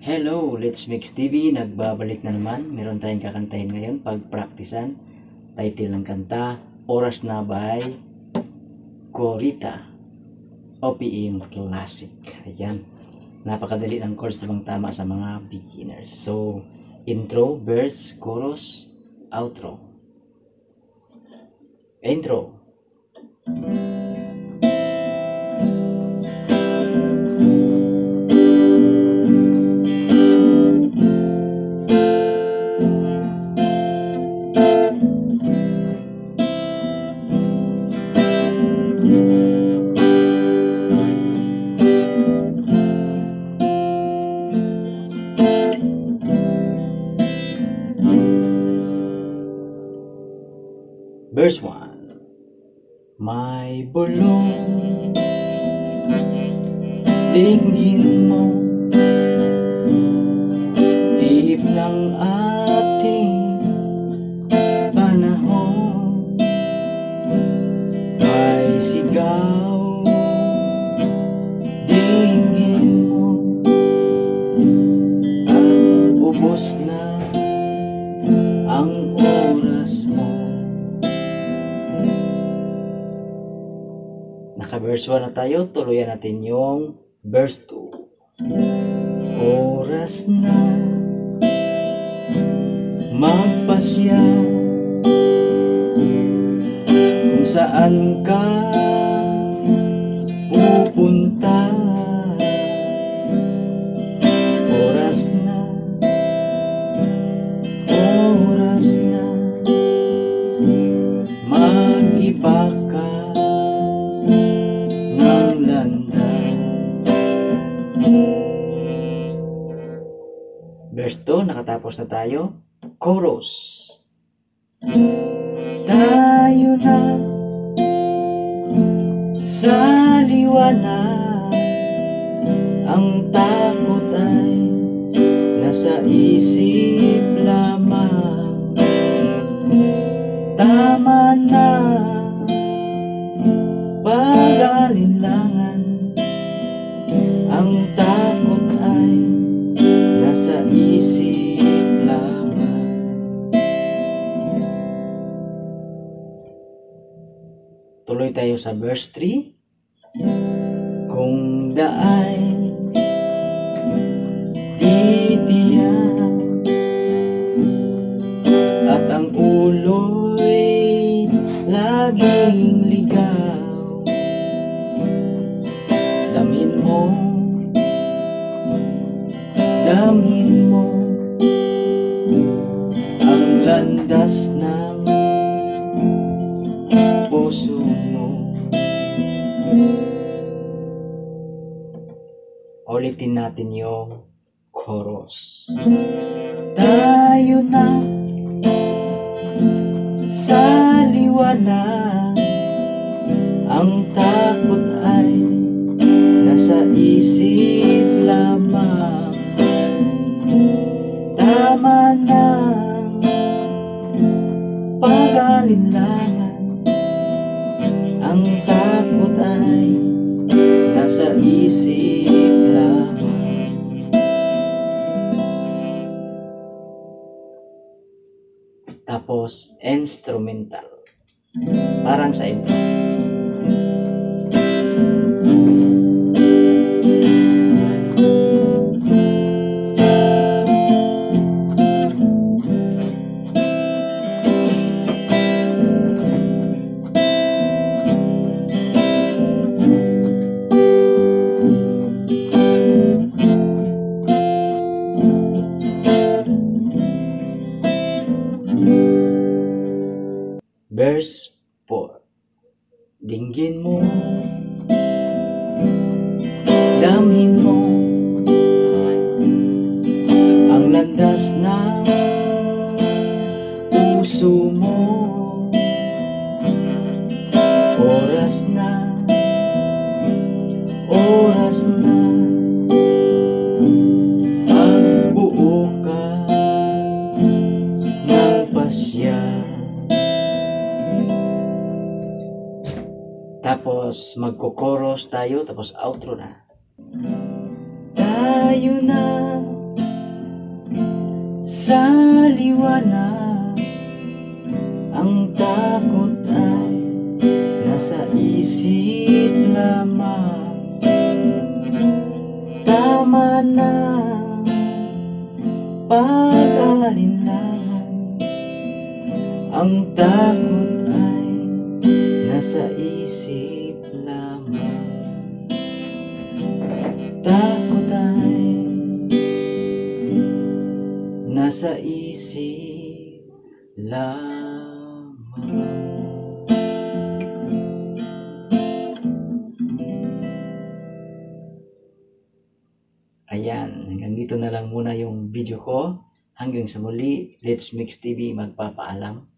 Hello, Let's Mix TV. Nagbabalik na naman. Meron tayong kakantahin ngayon, pagpraktisan. Title ng kanta, Oras Na by Corita. OPM Classic. Ayan. Napakadali ng chords, namang tama sa mga beginners. So, intro, verse, chorus, outro. Intro. Verse 1. May bulong dinggin mo, ihip ng ating panahon. May sigaw dinggin mo, at ubos na ang oras mo. Naka-verse 1 na tayo, tuluyan natin yung verse 2. Oras na magpasya kung saan ka pupunta. Oras na, oras na mag-iba ka ng landas. Verse 2, nakatapos na tayo. Chorus. Tayo na sa liwanag, ang takot ay nasa isip lamang. Tama na pag-alinlangan, ang takot ay nasa isip lamang. Tuloy tayo sa verse 3. Kung daay titiyak at ang ulo'y laging ligaw, damin mo ang landas ng puso mo. Ulitin natin yung chorus. Tayo na sa liwanag, ang takot ay nasa isip lamang. Tama na pag-alinlangan, ang takot ay nasa isip lamang. Tapos instrumental, parang sa intro. Verse 4. Dinggin mo, damin mo ang landas ng puso mo. Oras na, oras na magbuo ka ng pasya. Tapos magko-chorus tayo, tapos outro na. Tayo na sa liwanag. Ang takot ay nasa isip lamang. Tama na pag-alinlangan. Ang takot ay nasa isip lamang. Takot ay nasa isip lamang. Ayan, hanggang dito na lang muna yung video ko. Hanggang sa muli, Let's Mix TV magpapaalam.